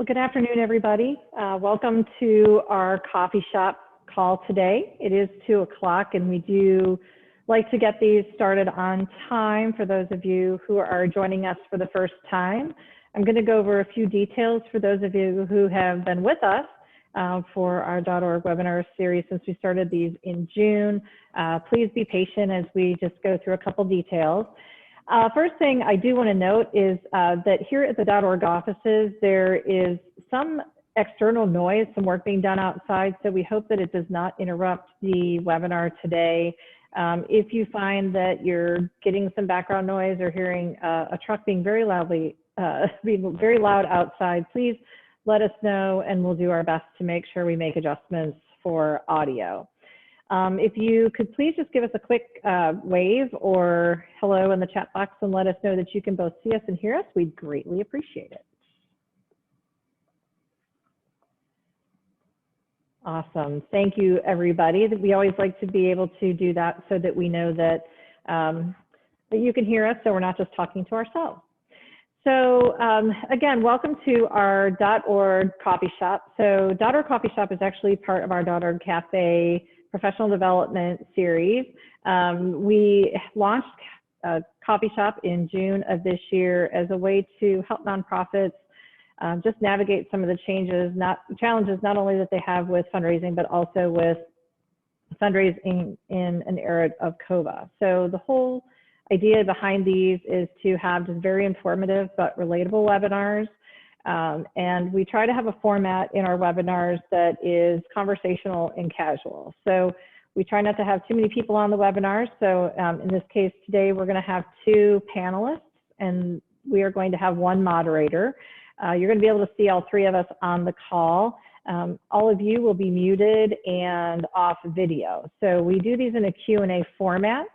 Well, good afternoon, everybody. Welcome to our coffee shop call today. It is 2 o'clock, and we do like to get these started on time for those of you who are joining us for the first time. I'm going to go over a few details for those of you who have been with us for our .org webinar series since we started these in June. Please be patient as we just go through a couple details. First thing I do want to note is that here at the .org offices, there is some external noise, some work being done outside, so we hope that it does not interrupt the webinar today. If you find that you're getting some background noise or hearing a truck being very loud outside, please let us know and we'll do our best to make sure we make adjustments for audio. If you could please just give us a quick wave or hello in the chat box and let us know that you can both see us and hear us, we'd greatly appreciate it. Awesome. Thank you, everybody. We always like to be able to do that so that we know that, that you can hear us, so we're not just talking to ourselves. So again, welcome to our .org coffee shop. So .org coffee shop is actually part of our .org Cafe professional development series. We launched a coffee shop in June of this year as a way to help nonprofits just navigate some of the challenges not only that they have with fundraising, but also with fundraising in an era of COVID. So the whole idea behind these is to have just very informative but relatable webinars. And we try to have a format in our webinars that is conversational and casual. So we try not to have too many people on the webinar. So in this case today, we're going to have 2 panelists and we are going to have 1 moderator. You're going to be able to see all 3 of us on the call. All of you will be muted and off video. So we do these in a Q&A format.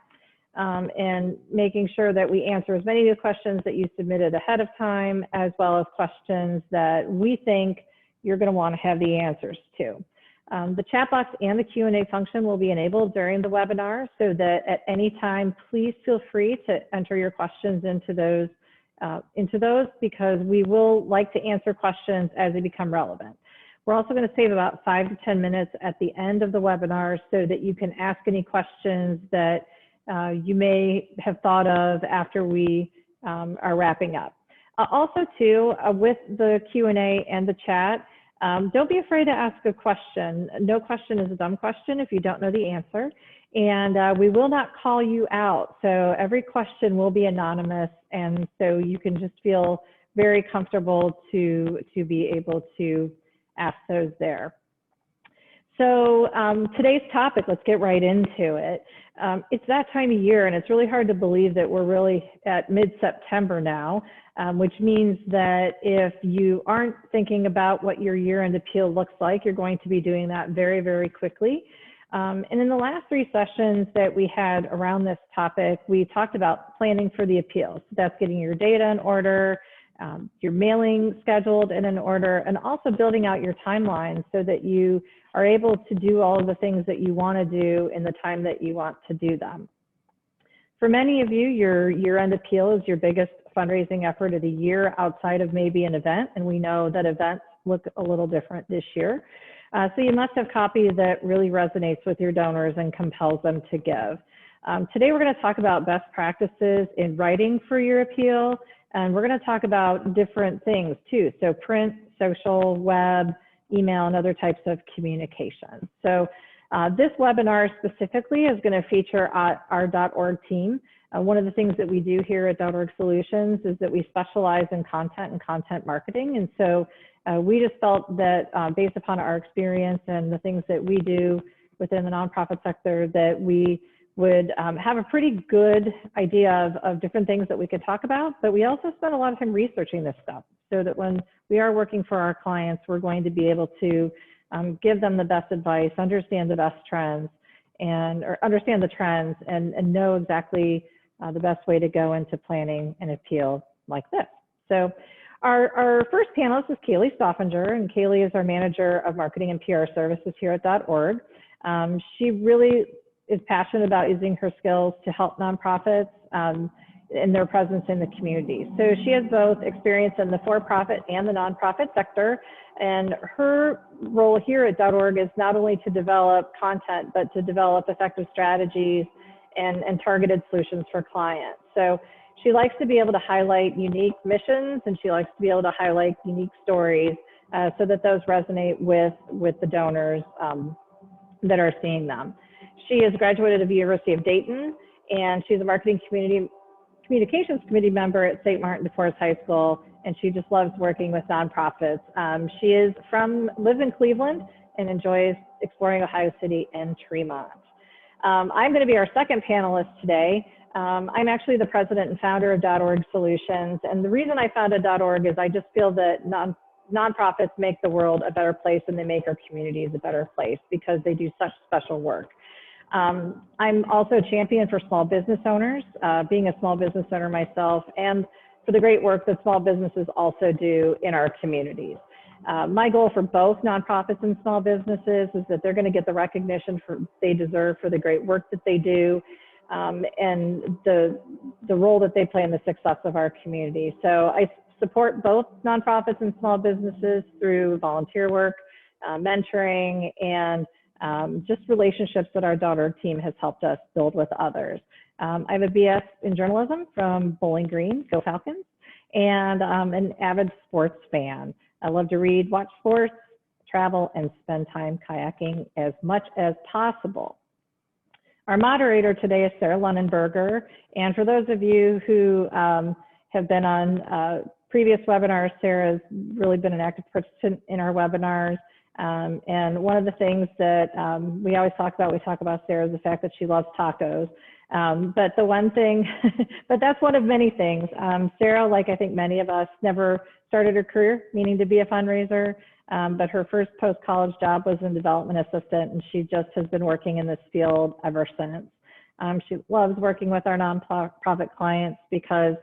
And making sure that we answer as many of the questions that you submitted ahead of time, as well as questions that we think you're going to want to have the answers to. The chat box and the Q&A function will be enabled during the webinar, so that at any time, please feel free to enter your questions into those because we will like to answer questions as they become relevant. We're also going to save about 5 to 10 minutes at the end of the webinar so that you can ask any questions that you may have thought of after we are wrapping up. Also too, with the Q&A and the chat, don't be afraid to ask a question. No question is a dumb question if you don't know the answer. And we will not call you out. So every question will be anonymous. And so you can just feel very comfortable to be able to ask those there. So today's topic, let's get right into it. It's that time of year, and it's really hard to believe that we're really at mid-September now, which means that if you aren't thinking about what your year-end appeal looks like, you're going to be doing that very, very quickly. And in the last 3 sessions that we had around this topic, we talked about planning for the appeals. That's getting your data in order, your mailing scheduled and in order, and also building out your timeline so that you are able to do all of the things that you want to do in the time that you want to do them. For many of you, your year-end appeal is your biggest fundraising effort of the year outside of maybe an event, and we know that events look a little different this year. So you must have copies that really resonates with your donors and compels them to give. Today we're going to talk about best practices in writing for your appeal, and we're going to talk about different things too. So print, social, web, email, and other types of communication. So this webinar specifically is going to feature our .org team. One of the things that we do here at .org Solutions is that we specialize in content and content marketing. And so we just felt that based upon our experience and the things that we do within the nonprofit sector, that we would have a pretty good idea of different things that we could talk about, but we also spend a lot of time researching this stuff so that when we are working for our clients, we're going to be able to give them the best advice, understand the best trends, or understand the trends and know exactly the best way to go into planning an appeal like this. So our first panelist is Kaylee Stoffinger, and Kaylee is our Manager of Marketing and PR Services here at .org. She really is passionate about using her skills to help nonprofits in their presence in the community. So she has both experience in the for-profit and the nonprofit sector. And her role here at .org is not only to develop content, but to develop effective strategies and targeted solutions for clients. So she likes to be able to highlight unique missions, and she likes to be able to highlight unique stories so that those resonate with the donors that are seeing them. She is graduated of the University of Dayton, and she's a marketing communications committee member at St. Martin DeForest High School, and she just loves working with nonprofits. She lives in Cleveland and enjoys exploring Ohio City and Tremont. I'm going to be our second panelist today. I'm actually the president and founder of .org Solutions, and the reason I founded .org is I just feel that nonprofits make the world a better place, and they make our communities a better place because they do such special work. I'm also a champion for small business owners, being a small business owner myself, and for the great work that small businesses also do in our communities. My goal for both nonprofits and small businesses is that they're going to get the recognition they deserve for the great work that they do, and the role that they play in the success of our community. So I support both nonprofits and small businesses through volunteer work, mentoring, and just relationships that our .org team has helped us build with others. I have a BS in journalism from Bowling Green, go Falcons, and I'm an avid sports fan. I love to read, watch sports, travel, and spend time kayaking as much as possible. Our moderator today is Sarah Lunenberger, and for those of you who have been on previous webinars, Sarah's really been an active participant in our webinars. And one of the things that we always talk about Sarah, is the fact that she loves tacos. But the one thing, but that's one of many things. Sarah, like I think many of us, never started her career meaning to be a fundraiser, but her first post-college job was in development assistant, and she just has been working in this field ever since. She loves working with our nonprofit clients because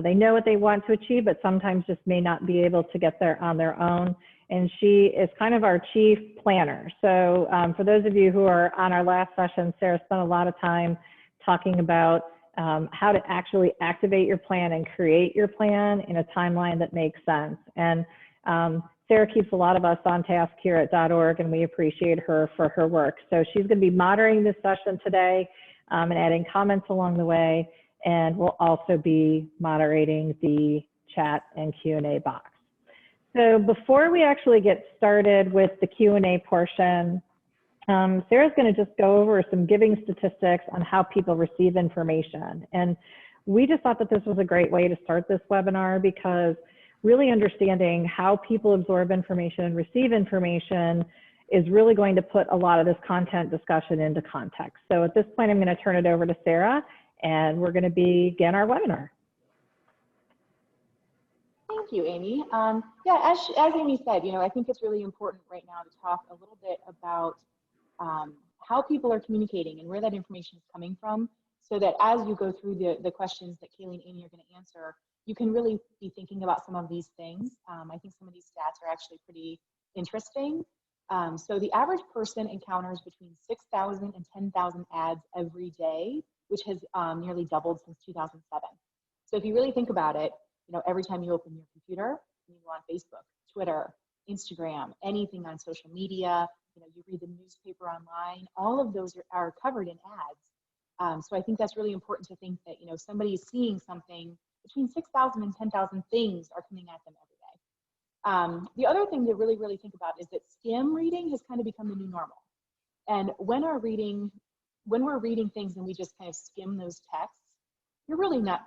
they know what they want to achieve, but sometimes just may not be able to get there on their own. And she is kind of our chief planner. So for those of you who are on our last session, Sarah spent a lot of time talking about how to actually activate your plan and create your plan in a timeline that makes sense. And Sarah keeps a lot of us on task here at .org, and we appreciate her for her work. So she's going to be moderating this session today and adding comments along the way, and we'll also be moderating the chat and Q&A box. So before we actually get started with the Q&A portion, Sarah's going to just go over some giving statistics on how people receive information. And we just thought that this was a great way to start this webinar, because really understanding how people absorb information and receive information is really going to put a lot of this content discussion into context. So at this point, I'm going to turn it over to Sarah, and we're going to begin our webinar. Thank you, Amy. Yeah, as Amy said, I think it's really important right now to talk a little bit about how people are communicating and where that information is coming from, so that as you go through the questions that Kaylee and Amy are going to answer, you can really be thinking about some of these things. I think some of these stats are actually pretty interesting. So the average person encounters between 6,000 and 10,000 ads every day, which has nearly doubled since 2007. So if you really think about it, every time you open your computer, you go on Facebook, Twitter, Instagram, anything on social media, you read the newspaper online, all of those are covered in ads. So I think that's really important to think that, somebody is seeing something, between 6,000 and 10,000 things are coming at them every day. The other thing to really, really think about is that skim reading has kind of become the new normal. And when we're reading things and we just kind of skim those texts, you're really not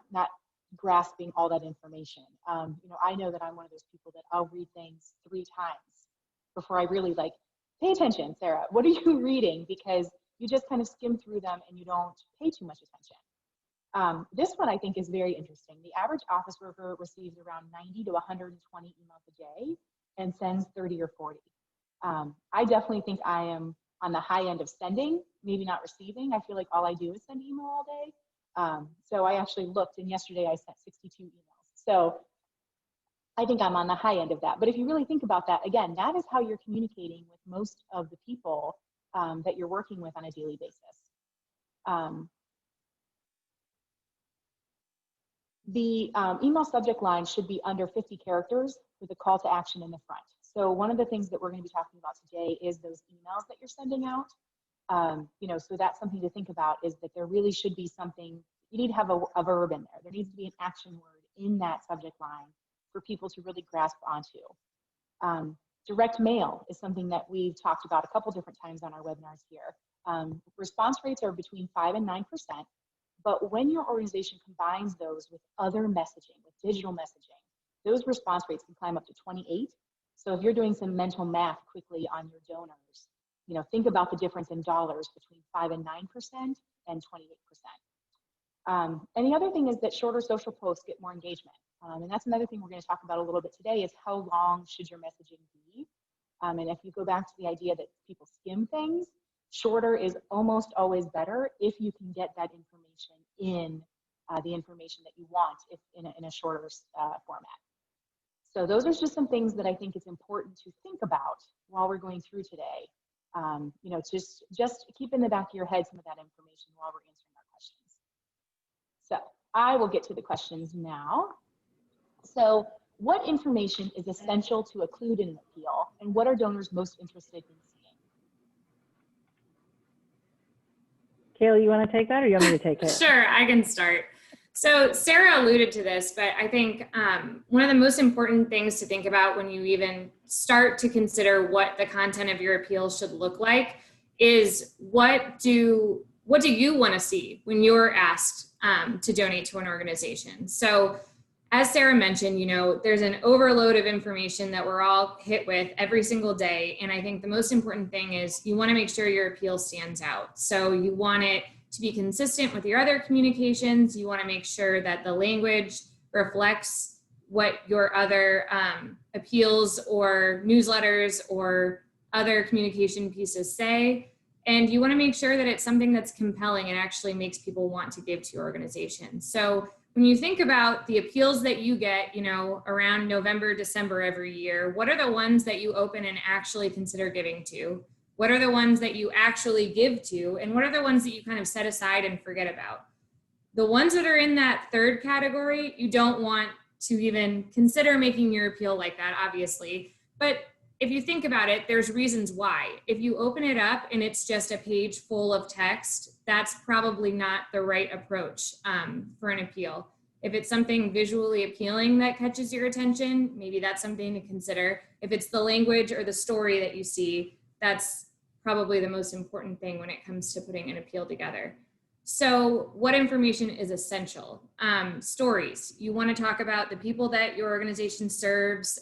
grasping all that information. I know that I'm one of those people that I'll read things 3 times before I really pay attention. Sarah, what are you reading? Because you just kind of skim through them and you don't pay too much attention. This one I think is very interesting. The average office worker receives around 90 to 120 emails a day and sends 30 or 40. I definitely think I am on the high end of sending, maybe not receiving. I feel like all I do is send email all day. So I actually looked, and yesterday I sent 62 emails. So I think I'm on the high end of that. But if you really think about that, again, that is how you're communicating with most of the people that you're working with on a daily basis. The email subject line should be under 50 characters with a call to action in the front. So one of the things that we're going to be talking about today is those emails that you're sending out. So that's something to think about, is that there really should be something, you need to have a verb in there. There needs to be an action word in that subject line for people to really grasp onto. Direct mail is something that we've talked about a couple different times on our webinars here. Response rates are between 5 and 9%, but when your organization combines those with other messaging, with digital messaging, those response rates can climb up to 28. So if you're doing some mental math quickly on your donors, think about the difference in dollars between 5 and 9% and 28%. And the other thing is that shorter social posts get more engagement. And that's another thing we're going to talk about a little bit today, is how long should your messaging be? And if you go back to the idea that people skim things, shorter is almost always better if you can get that information in the information that you want if in a shorter format. So those are just some things that I think it's important to think about while we're going through today. Just keep in the back of your head some of that information while we're answering our questions. So I will get to the questions now. So what information is essential to include in an appeal, and what are donors most interested in seeing? Kayla, you want to take that, or you want me to take it? Sure, I can start. So Sarah alluded to this, but I think one of the most important things to think about when you even start to consider what the content of your appeal should look like is what do you want to see when you're asked to donate to an organization? So as Sarah mentioned, there's an overload of information that we're all hit with every single day. And I think the most important thing is you want to make sure your appeal stands out. So you want it to be consistent with your other communications. You want to make sure that the language reflects what your other appeals or newsletters or other communication pieces say. And you want to make sure that it's something that's compelling and actually makes people want to give to your organization. So when you think about the appeals that you get, around November, December every year, what are the ones that you open and actually consider giving to? What are the ones that you actually give to? And what are the ones that you kind of set aside and forget about? The ones that are in that third category, you don't want to even consider making your appeal like that, obviously. But if you think about it, there's reasons why. If you open it up and it's just a page full of text, that's probably not the right approach for an appeal. If it's something visually appealing that catches your attention, maybe that's something to consider. If it's the language or the story that you see, that's probably the most important thing when it comes to putting an appeal together. So what information is essential? Stories. You want to talk about the people that your organization serves,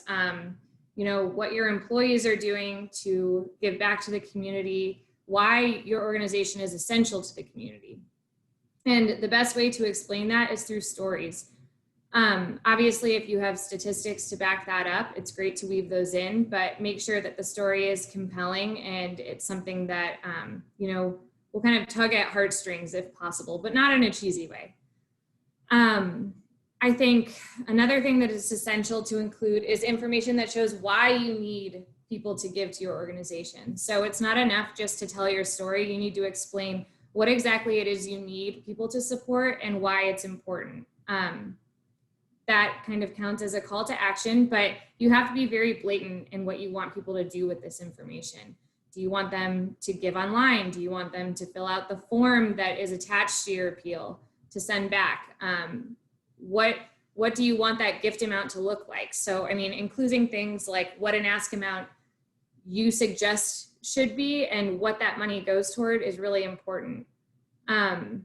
what your employees are doing to give back to the community, why your organization is essential to the community. And the best way to explain that is through stories. Obviously, if you have statistics to back that up, it's great to weave those in, but make sure that the story is compelling and it's something that, will kind of tug at heartstrings if possible, but not in a cheesy way. I think another thing that is essential to include is information that shows why you need people to give to your organization. So it's not enough just to tell your story. You need to explain what exactly it is you need people to support and why it's important. That kind of counts as a call to action, but you have to be very blatant in what you want people to do with this information. Do you want them to give online? Do you want them to fill out the form that is attached to your appeal to send back? What do you want that gift amount to look like? So, including things like what an ask amount you suggest should be and what that money goes toward is really important. And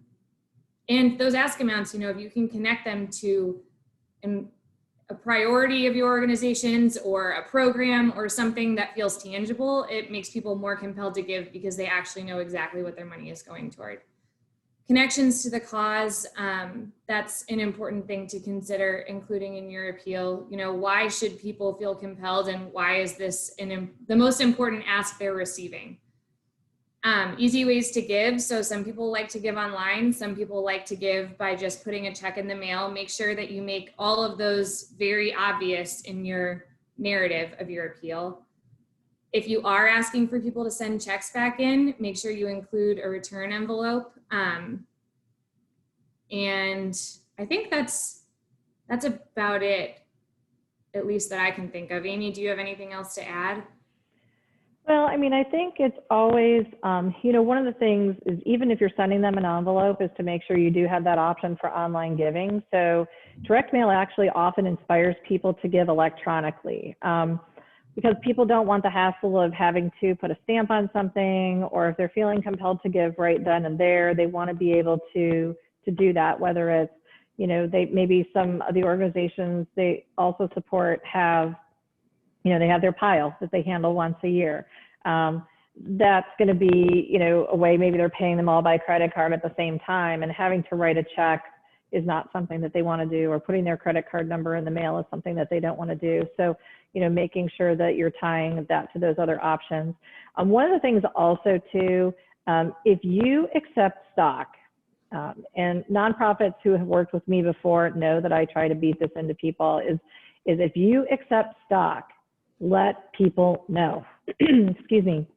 those ask amounts, if you can connect them to a priority of your organizations or a program or something that feels tangible, it makes people more compelled to give because they actually know exactly what their money is going toward. Connections to the cause, that's an important thing to consider including in your appeal. Why should people feel compelled and why is this the most important ask they're receiving? Easy ways to give. So some people like to give online. Some people like to give by just putting a check in the mail. Make sure that you make all of those very obvious in your narrative of your appeal. If you are asking for people to send checks back in, make sure you include a return envelope. And I think that's that's about it, at least that I can think of. Amy, do you have anything else to add? Well, I mean, I think it's always, one of the things is even if you're sending them an envelope is to make sure you do have that option for online giving. So direct mail actually often inspires people to give electronically because people don't want the hassle of having to put a stamp on something, or if they're feeling compelled to give right then and there, they want to be able to do that, whether it's, maybe some of the organizations they also support have, they have their pile that they handle once a year. That's going to be, a way maybe they're paying them all by credit card at the same time, and having to write a check is not something that they want to do, or putting their credit card number in the mail is something that they don't want to do. So, making sure that you're tying that to those other options. One of the things also too, if you accept stock, and nonprofits who have worked with me before know that I try to beat this into people, is if you accept stock, let people know. Excuse me.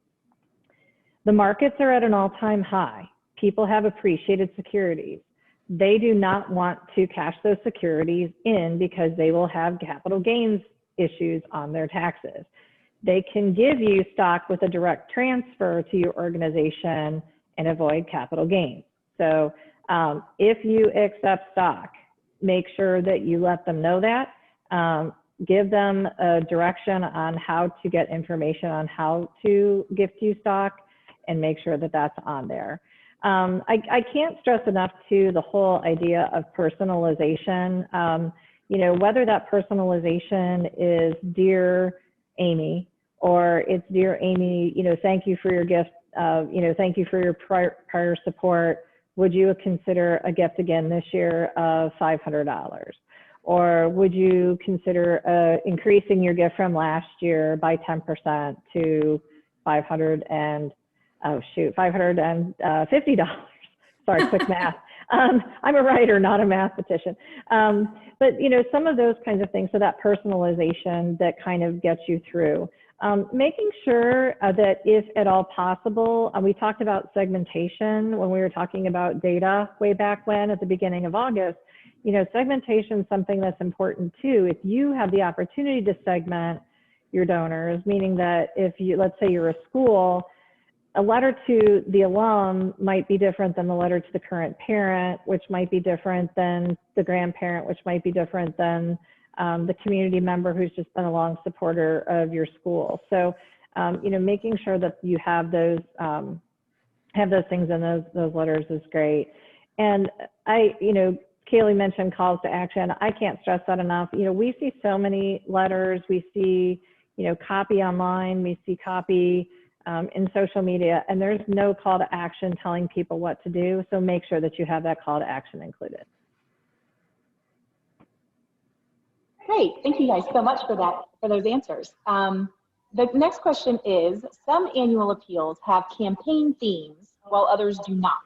The markets are at an all-time high. People have appreciated securities. They do not want to cash those securities in because they will have capital gains issues on their taxes. They can give you stock with a direct transfer to your organization and avoid capital gains. So if you accept stock, make sure that you let them know that. Give them a direction on how to get information on how to gift you stock, and make sure that that's on there. I can't stress enough to the whole idea of personalization. Whether that personalization is Dear Amy, or it's Dear Amy, thank you for your gift, thank you for your prior support. Would you consider a gift again this year of $500? Or would you consider increasing your gift from last year by 10% to $550? Sorry, quick math. I'm a writer, not a mathematician. But some of those kinds of things, so that personalization that kind of gets you through. Making sure that if at all possible, we talked about segmentation when we were talking about data way back when at the beginning of August. Segmentation is something that's important too. If you have the opportunity to segment your donors, meaning that if you, let's say you're a school, a letter to the alum might be different than the letter to the current parent, which might be different than the grandparent, which might be different than the community member who's just been a long supporter of your school. So, making sure that you have those things in those letters is great. And Kaylee mentioned calls to action. I can't stress that enough. We see so many letters. We see, copy online. We see copy in social media, and there's no call to action telling people what to do. So make sure that you have that call to action included. Great, thank you guys so much for those answers. The next question is, some annual appeals have campaign themes while others do not.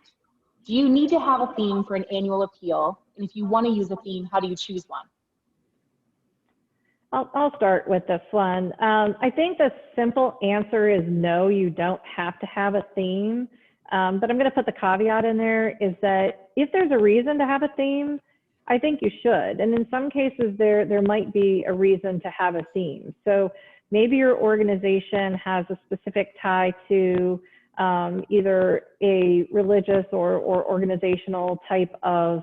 Do you need to have a theme for an annual appeal? And if you want to use a theme, how do you choose one? I'll start with this one. I think the simple answer is no, you don't have to have a theme. But I'm going to put the caveat in there is that if there's a reason to have a theme, I think you should. And in some cases, there might be a reason to have a theme. So maybe your organization has a specific tie to either a religious or organizational type of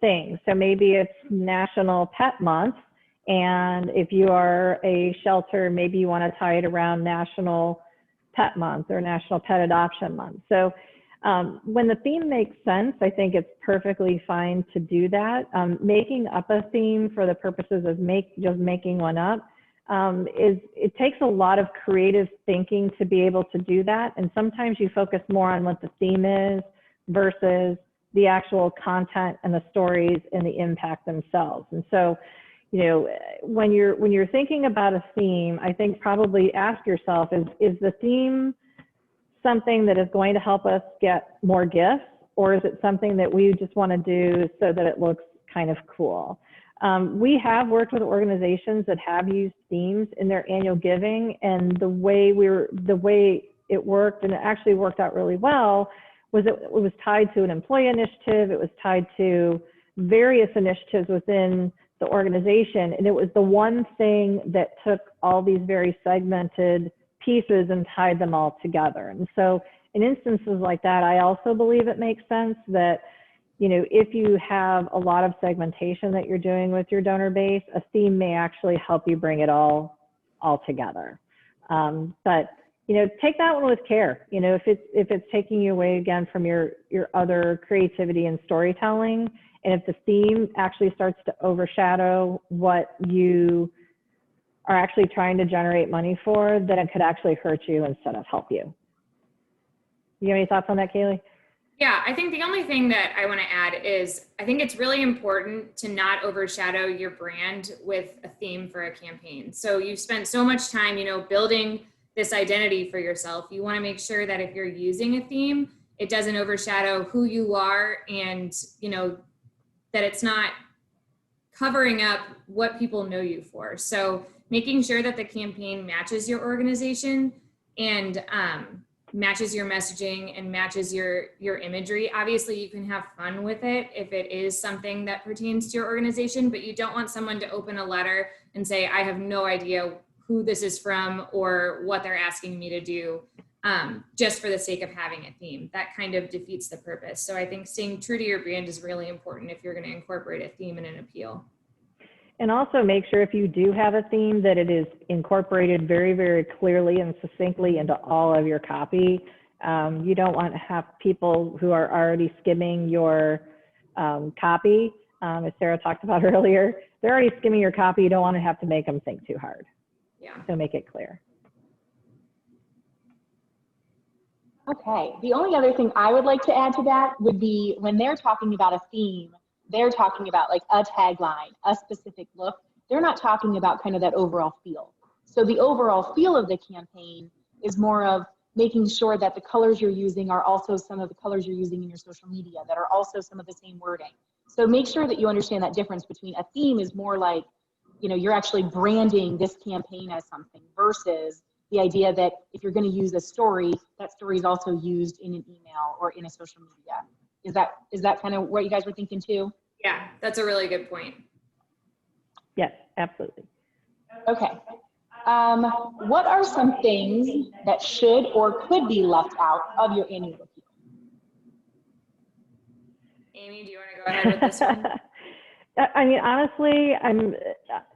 thing. So maybe it's National Pet Month, and if you are a shelter, maybe you want to tie it around National Pet Month or National Pet Adoption Month. So when the theme makes sense, I think it's perfectly fine to do that. Making up a theme for the purposes of just making one up it takes a lot of creative thinking to be able to do that. And sometimes you focus more on what the theme is versus the actual content and the stories and the impact themselves. And so, when you're thinking about a theme, I think probably ask yourself, is the theme something that is going to help us get more gifts, or is it something that we just want to do so that it looks kind of cool? We have worked with organizations that have used themes in their annual giving, and the way it worked, and it actually worked out really well, was it was tied to an employee initiative. It was tied to various initiatives within the organization. And it was the one thing that took all these very segmented pieces and tied them all together. And so in instances like that, I also believe it makes sense that, you know, if you have a lot of segmentation that you're doing with your donor base, a theme may actually help you bring it all together. But, you know, take that one with care. You know, if it's taking you away again from your other creativity and storytelling, and if the theme actually starts to overshadow what you are actually trying to generate money for, then it could actually hurt you instead of help you. You have any thoughts on that, Kaylee? Yeah, I think the only thing that I want to add is I think it's really important to not overshadow your brand with a theme for a campaign. So you've spent so much time, you know, building this identity for yourself. You want to make sure that if you're using a theme, it doesn't overshadow who you are, and, you know, that it's not covering up what people know you for. So making sure that the campaign matches your organization and matches your messaging and matches your imagery. Obviously, you can have fun with it if it is something that pertains to your organization, but you don't want someone to open a letter and say, I have no idea who this is from or what they're asking me to do, just for the sake of having a theme. That kind of defeats the purpose. So I think staying true to your brand is really important if you're going to incorporate a theme in an appeal. And also make sure if you do have a theme that it is incorporated very, very clearly and succinctly into all of your copy. You don't want to have people who are already skimming your copy, as Sarah talked about earlier. They're already skimming your copy. You don't want to have to make them think too hard. Yeah. So make it clear. Okay, the only other thing I would like to add to that would be when they're talking about a theme, they're talking about like a tagline, a specific look. They're not talking about kind of that overall feel. So the overall feel of the campaign is more of making sure that the colors you're using are also some of the colors you're using in your social media, that are also some of the same wording. So make sure that you understand that difference between a theme is more like, you know, you're actually branding this campaign as something versus the idea that if you're going to use a story, that story is also used in an email or in a social media. Is that kind of what you guys were thinking too? Yeah, that's a really good point. Yes, absolutely. Okay. What are some things that should or could be left out of your annual appeal? Amy, do you want to go ahead with this one? I mean, honestly,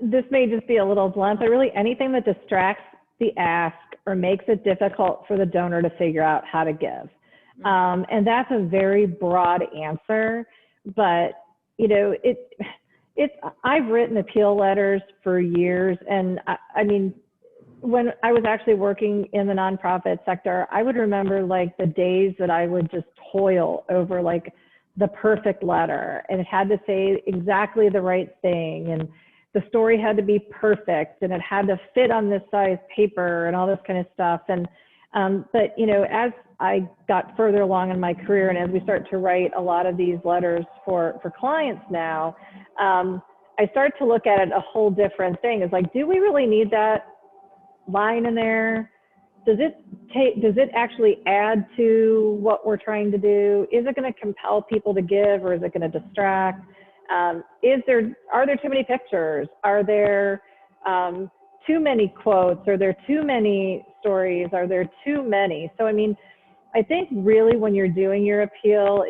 this may just be a little blunt, but really anything that distracts the ask or makes it difficult for the donor to figure out how to give. And that's a very broad answer, but you know, I've written appeal letters for years. And I mean, when I was actually working in the nonprofit sector, I would remember like the days that I would just toil over like the perfect letter, and it had to say exactly the right thing, and the story had to be perfect, and it had to fit on this size paper and all this kind of stuff. And but you know, as I got further along in my career, and as we start to write a lot of these letters for clients now, I start to look at it a whole different thing. It's like, do we really need that line in there? Does it actually add to what we're trying to do? Is it going to compel people to give, or is it going to distract? Are there too many pictures? Are there too many quotes? Are there too many stories? Are there too many? So, I mean, I think really when you're doing your appeal,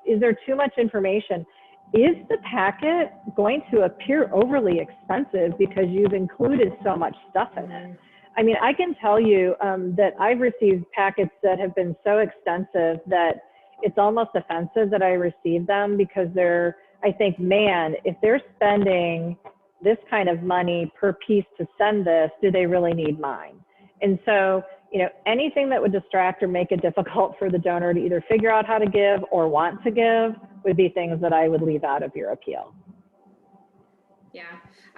is there too much information? Is the packet going to appear overly expensive because you've included so much stuff in it? I mean, I can tell you that I've received packets that have been so extensive that it's almost offensive that I received them, because I think, man, if they're spending this kind of money per piece to send this, do they really need mine? And so, you know, anything that would distract or make it difficult for the donor to either figure out how to give or want to give would be things that I would leave out of your appeal. Yeah,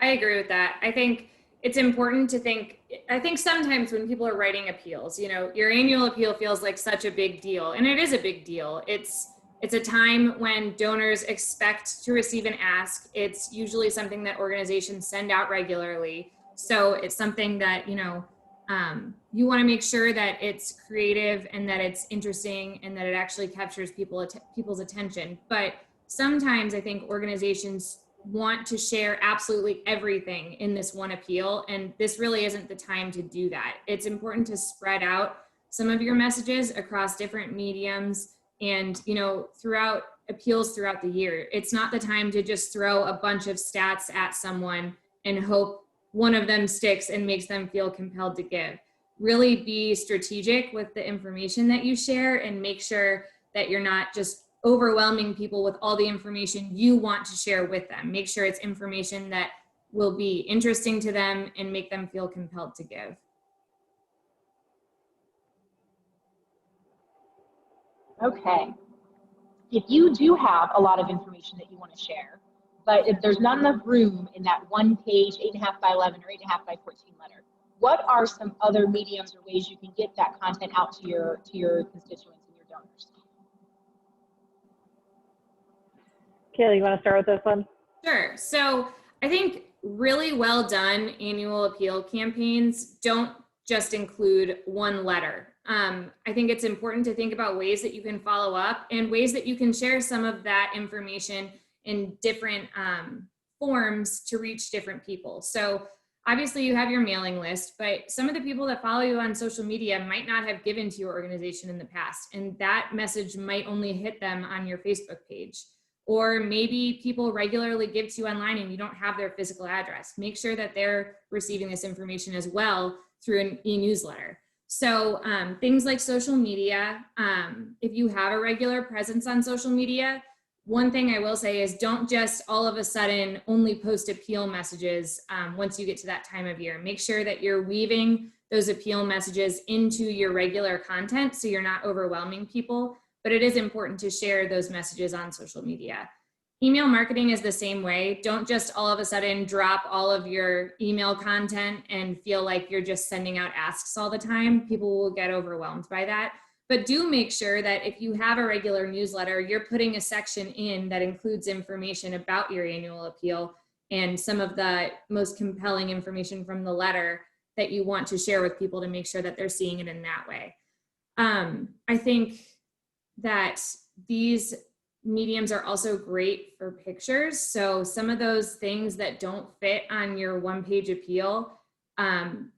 I agree with that. I think it's important to think, I think sometimes when people are writing appeals, you know, your annual appeal feels like such a big deal, and it is a big deal. It's a time when donors expect to receive an ask. It's usually something that organizations send out regularly. So it's something that, you know, you want to make sure that it's creative and that it's interesting and that it actually captures people's attention. But sometimes I think organizations want to share absolutely everything in this one appeal, and this really isn't the time to do that. It's important to spread out some of your messages across different mediums and, you know, throughout appeals throughout the year. It's not the time to just throw a bunch of stats at someone and hope one of them sticks and makes them feel compelled to give. Really be strategic with the information that you share and make sure that you're not just overwhelming people with all the information you want to share with them. Make sure it's information that will be interesting to them and make them feel compelled to give. Okay. If you do have a lot of information that you want to share, but if there's not enough room in that one page, 8.5 by 11 or 8.5 by 14 letter, what are some other mediums or ways you can get that content out to your constituents and your donors? Kaylee, you want to start with this one? Sure. So I think really well done annual appeal campaigns don't just include one letter. I think it's important to think about ways that you can follow up and ways that you can share some of that information in different forms to reach different people. So obviously you have your mailing list, but some of the people that follow you on social media might not have given to your organization in the past, and that message might only hit them on your Facebook page. Or maybe people regularly give to you online and you don't have their physical address. Make sure that they're receiving this information as well through an e-newsletter. So things like social media, if you have a regular presence on social media, one thing I will say is don't just all of a sudden only post appeal messages once you get to that time of year. Make sure that you're weaving those appeal messages into your regular content so you're not overwhelming people. But it is important to share those messages on social media. Email marketing is the same way. Don't just all of a sudden drop all of your email content and feel like you're just sending out asks all the time. People will get overwhelmed by that. But do make sure that if you have a regular newsletter, you're putting a section in that includes information about your annual appeal and some of the most compelling information from the letter that you want to share with people to make sure that they're seeing it in that way. I think that these mediums are also great for pictures. So some of those things that don't fit on your one-page appeal,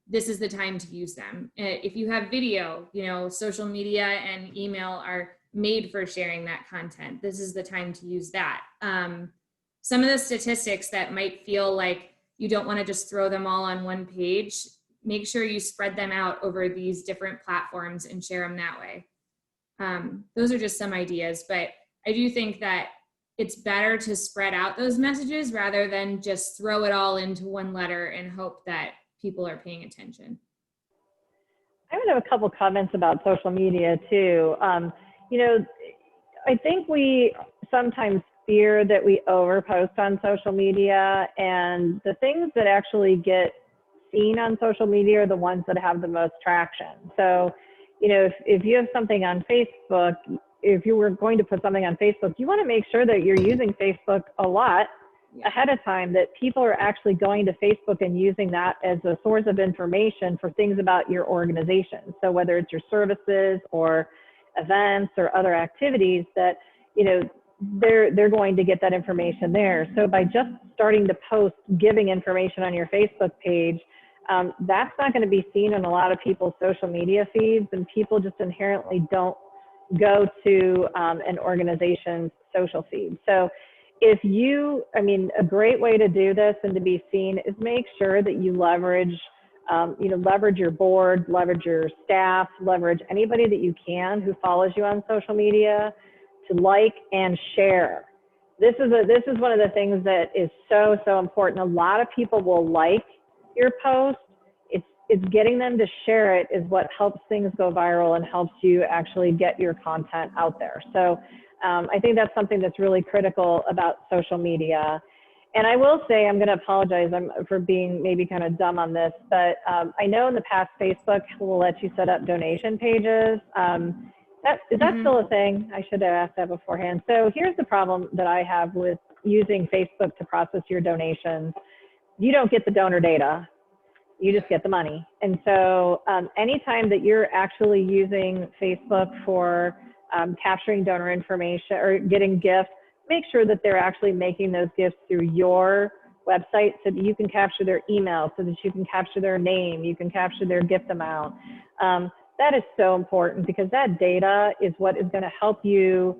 this is the time to use them. If you have video, you know, social media and email are made for sharing that content. This is the time to use that. Some of the statistics that might feel like you don't want to just throw them all on one page, make sure you spread them out over these different platforms and share them that way. Those are just some ideas, but I do think that it's better to spread out those messages rather than just throw it all into one letter and hope that people are paying attention. I would have a couple comments about social media too. You know, I think we sometimes fear that we overpost on social media, and the things that actually get seen on social media are the ones that have the most traction. So, you know, if you have something on Facebook, if you were going to put something on Facebook, you want to make sure that you're using Facebook a lot ahead of time, that people are actually going to Facebook and using that as a source of information for things about your organization. So whether it's your services or events or other activities, that, you know, they're going to get that information there. So by just starting to post giving information on your Facebook page, that's not going to be seen in a lot of people's social media feeds, and people just inherently don't go to an organization's social feed. So if you, I mean, a great way to do this and to be seen is make sure that you leverage, leverage your board, leverage your staff, leverage anybody that you can who follows you on social media to like and share. This is one of the things that is so important. A lot of people will like your post. It's getting them to share it is what helps things go viral and helps you actually get your content out there. So I think that's something that's really critical about social media. And I will say, I'm going to apologize for being maybe kind of dumb on this, but I know in the past Facebook will let you set up donation pages. Is that still a thing? I should have asked that beforehand. So here's the problem that I have with using Facebook to process your donations. You don't get the donor data. You just get the money. And so anytime that you're actually using Facebook for capturing donor information or getting gifts, make sure that they're actually making those gifts through your website so that you can capture their email, so that you can capture their name, you can capture their gift amount. That is so important, because that data is what is going to help you,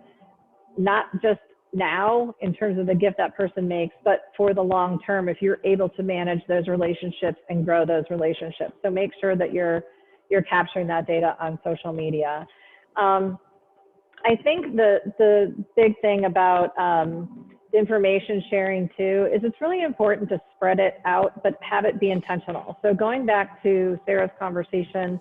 not just now in terms of the gift that person makes, but for the long term, if you're able to manage those relationships and grow those relationships. So make sure that you're capturing that data on social media. I think the big thing about information sharing too is it's really important to spread it out, but have it be intentional. So going back to Sarah's conversation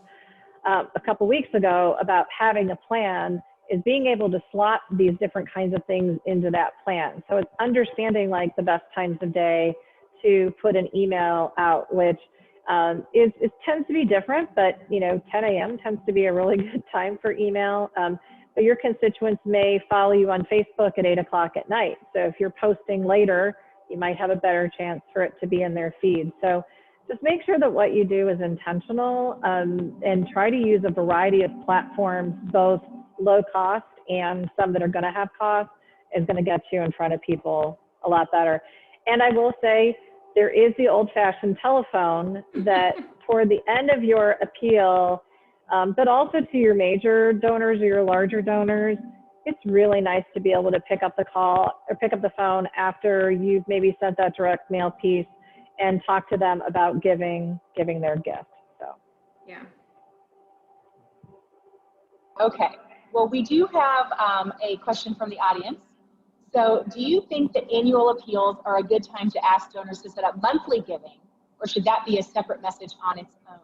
a couple weeks ago about having a plan, is being able to slot these different kinds of things into that plan. So it's understanding like the best times of day to put an email out, which it tends to be different, but 10 a.m. tends to be a really good time for email. But your constituents may follow you on Facebook at 8 o'clock at night. So if you're posting later, you might have a better chance for it to be in their feed. So just make sure that what you do is intentional, and try to use a variety of platforms, both low cost and some that are going to have cost, is going to get you in front of people a lot better. And I will say, there is the old-fashioned telephone that toward the end of your appeal, but also to your major donors or your larger donors, it's really nice to be able to pick up the call or pick up the phone after you've maybe sent that direct mail piece and talk to them about giving their gift. So Yeah. Okay. Well, we do have a question from the audience. So do you think that annual appeals are a good time to ask donors to set up monthly giving, or should that be a separate message on its own?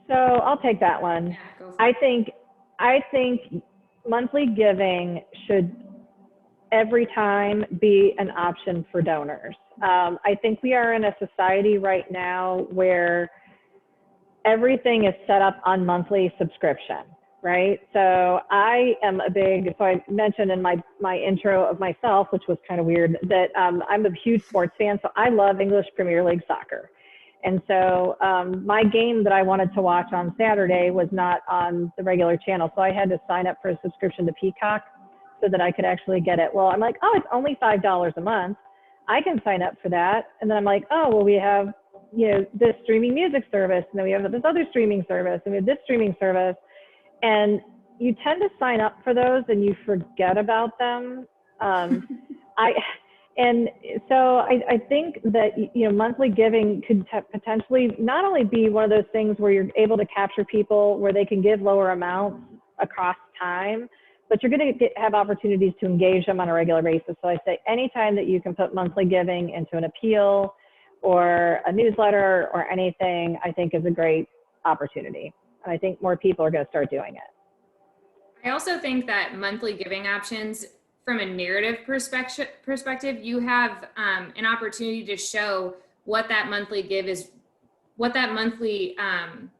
So I'll take that one. Yeah, go for it. I think monthly giving should every time be an option for donors. I think we are in a society right now where everything is set up on monthly subscription, right? So I mentioned in my intro of myself, which was kind of weird, that I'm a huge sports fan. So I love English Premier League soccer. And so my game that I wanted to watch on Saturday was not on the regular channel. So I had to sign up for a subscription to Peacock so that I could actually get it. Well, I'm like, oh, it's only $5 a month. I can sign up for that. And then I'm like, oh, well, we have, this streaming music service, and then we have this other streaming service, and we have this streaming service. And you tend to sign up for those and you forget about them. And so I think that, monthly giving could potentially not only be one of those things where you're able to capture people where they can give lower amounts across time, but you're going to have opportunities to engage them on a regular basis. So I say anytime that you can put monthly giving into an appeal or a newsletter or anything, I think is a great opportunity. And I think more people are going to start doing it. I also think that monthly giving options, from a narrative perspective, you have an opportunity to show what that monthly give is, what that monthly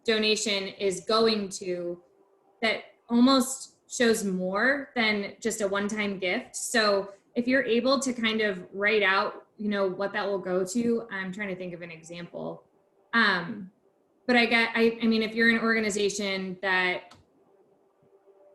donation is going to, that almost shows more than just a one-time gift. So if you're able to kind of write out, what that will go to, I'm trying to think of an example. But I mean, if you're an organization that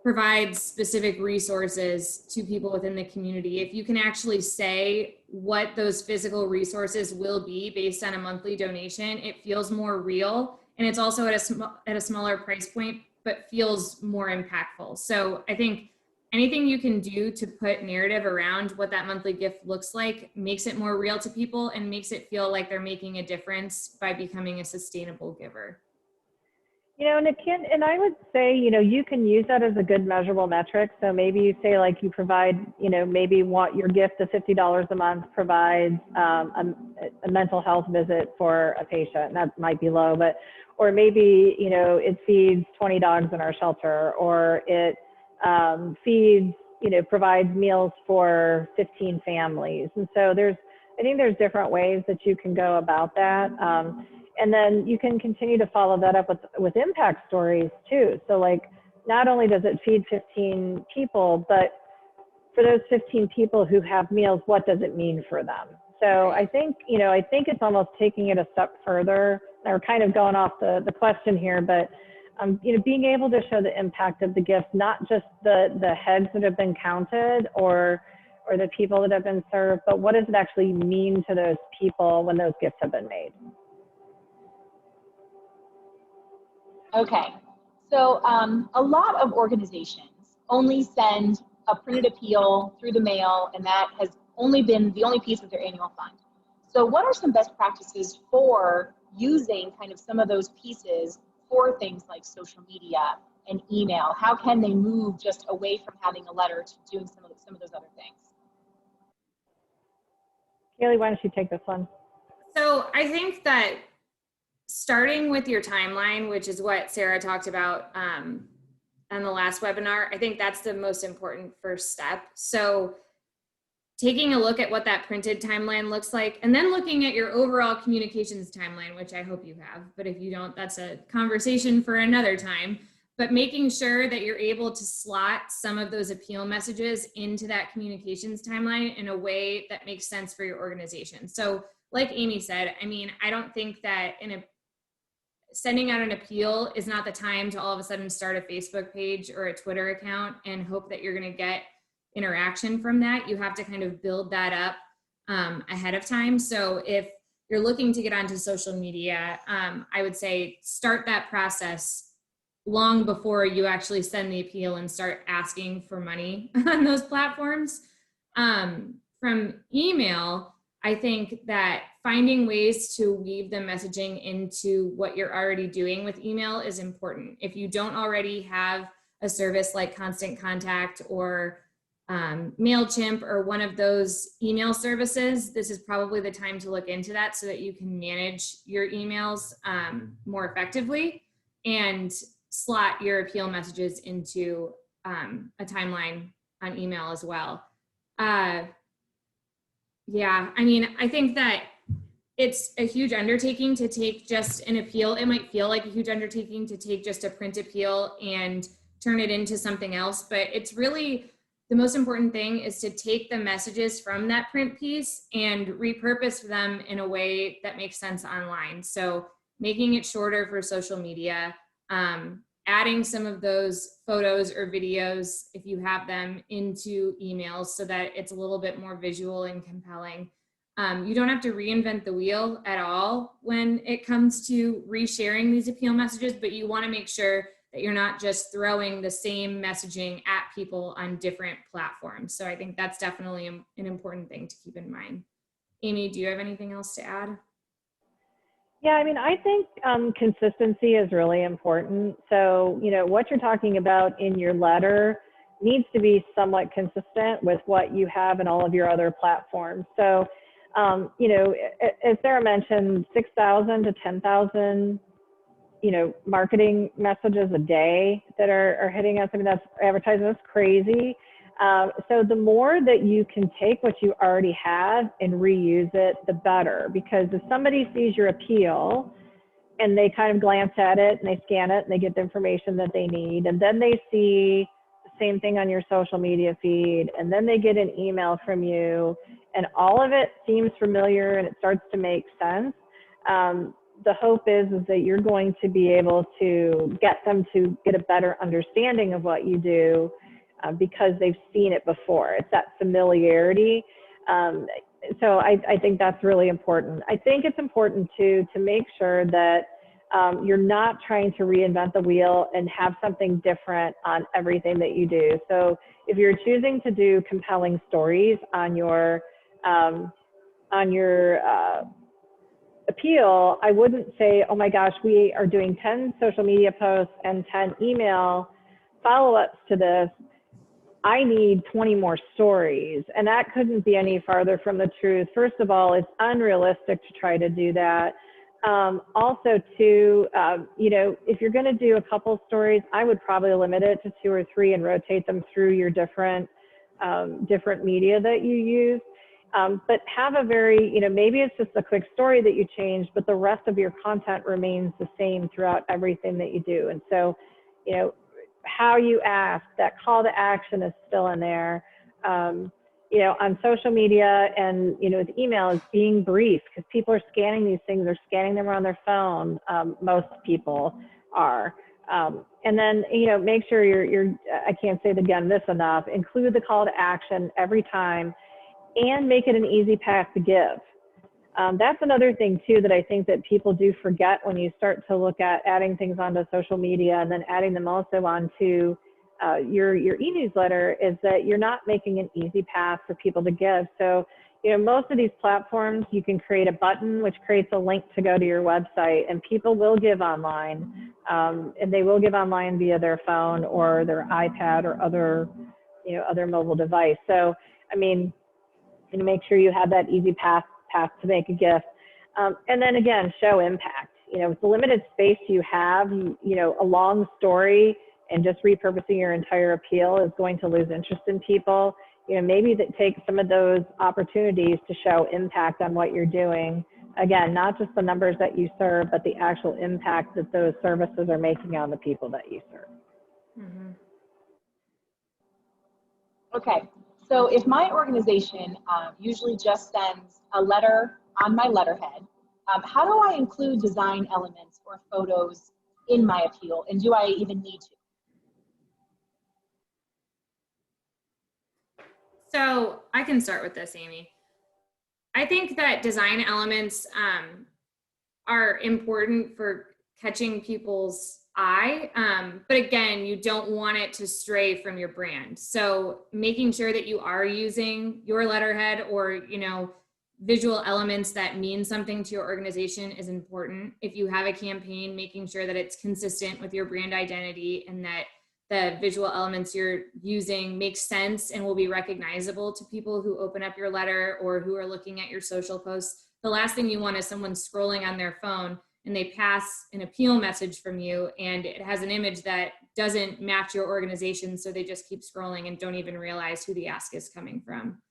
provides specific resources to people within the community, if you can actually say what those physical resources will be based on a monthly donation, it feels more real, and it's also at a smaller price point, but feels more impactful. So I think anything you can do to put narrative around what that monthly gift looks like makes it more real to people and makes it feel like they're making a difference by becoming a sustainable giver. And I would say, you can use that as a good measurable metric. So maybe you say like you provide, maybe your gift of $50 a month provides a mental health visit for a patient. That might be low, or maybe, it feeds 20 dogs in our shelter, or it feeds, provides meals for 15 families. And so I think there's different ways that you can go about that. And then you can continue to follow that up with impact stories too. So like, not only does it feed 15 people, but for those 15 people who have meals, what does it mean for them? So I think it's almost taking it a step further. We're kind of going off the question here, but being able to show the impact of the gifts, not just the heads that have been counted or the people that have been served, but what does it actually mean to those people when those gifts have been made? Okay, so a lot of organizations only send a printed appeal through the mail, and that has only been the only piece of their annual fund. So what are some best practices for using kind of some of those pieces for things like social media and email? How can they move just away from having a letter to doing some of those other things? Kaylee, why don't you take this one? So I think that starting with your timeline, which is what Sarah talked about on the last webinar, I think that's the most important first step. So taking a look at what that printed timeline looks like, and then looking at your overall communications timeline, which I hope you have, but if you don't, that's a conversation for another time. But making sure that you're able to slot some of those appeal messages into that communications timeline in a way that makes sense for your organization. So like Amy said, I mean, I don't think that sending out an appeal is not the time to all of a sudden start a Facebook page or a Twitter account and hope that you're going to get interaction from that. You have to kind of build that up ahead of time. So if you're looking to get onto social media, I would say start that process long before you actually send the appeal and start asking for money on those platforms. From email, I think that finding ways to weave the messaging into what you're already doing with email is important. If you don't already have a service like Constant Contact or MailChimp or one of those email services, this is probably the time to look into that so that you can manage your emails more effectively and slot your appeal messages into a timeline on email as well. Yeah, I mean, I think that it's a huge undertaking to take just an appeal. It might feel like a huge undertaking to take just a print appeal and turn it into something else, but it's really the most important thing is to take the messages from that print piece and repurpose them in a way that makes sense online. So making it shorter for social media, adding some of those photos or videos, if you have them, into emails so that it's a little bit more visual and compelling. You don't have to reinvent the wheel at all when it comes to resharing these appeal messages, but you want to make sure that you're not just throwing the same messaging at people on different platforms. So I think that's definitely an important thing to keep in mind. Amy, do you have anything else to add? Yeah, I mean, I think consistency is really important. So, what you're talking about in your letter needs to be somewhat consistent with what you have in all of your other platforms. So, as Sarah mentioned, 6,000 to 10,000, marketing messages a day that are hitting us. I mean, that's advertising. That's crazy. So the more that you can take what you already have and reuse it, the better. Because if somebody sees your appeal and they kind of glance at it and they scan it and they get the information that they need, and then they see the same thing on your social media feed, and then they get an email from you, and all of it seems familiar and it starts to make sense, the hope is that you're going to be able to get them to get a better understanding of what you do because they've seen it before. It's that familiarity. So I think that's really important. I think it's important too to make sure that you're not trying to reinvent the wheel and have something different on everything that you do. So if you're choosing to do compelling stories on your appeal, I wouldn't say, oh my gosh, we are doing 10 social media posts and 10 email follow-ups to this. I need 20 more stories. And that couldn't be any farther from the truth. First of all, it's unrealistic to try to do that. Also, too, if you're going to do a couple stories, I would probably limit it to 2 or 3 and rotate them through your different media that you use. But have a very, maybe it's just a quick story that you change, but the rest of your content remains the same throughout everything that you do. And so, how you ask, that call to action is still in there. On social media and, with email is being brief, because people are scanning these things, they're scanning them on their phone. Most people are. And then, make sure I can't say again this enough, include the call to action every time and make it an easy path to give. That's another thing too that I think that people do forget when you start to look at adding things onto social media and then adding them also onto your e-newsletter, is that you're not making an easy path for people to give. So, most of these platforms, you can create a button which creates a link to go to your website, and people will give online, and they will give online via their phone or their iPad or other mobile device. So, make sure you have that easy path to make a gift. And then again, show impact. With the limited space you have, a long story and just repurposing your entire appeal is going to lose interest in people. Maybe that take some of those opportunities to show impact on what you're doing. Again, not just the numbers that you serve, but the actual impact that those services are making on the people that you serve. Mm-hmm. Okay, so if my organization usually just sends a letter on my letterhead, how do I include design elements or photos in my appeal, and do I even need to? So I can start with this, Amy. I think that design elements are important for catching people's eye. But again, you don't want it to stray from your brand. So making sure that you are using your letterhead or, visual elements that mean something to your organization is important. If you have a campaign, making sure that it's consistent with your brand identity and that the visual elements you're using make sense and will be recognizable to people who open up your letter or who are looking at your social posts. The last thing you want is someone scrolling on their phone and they pass an appeal message from you and it has an image that doesn't match your organization, so they just keep scrolling and don't even realize who the ask is coming from.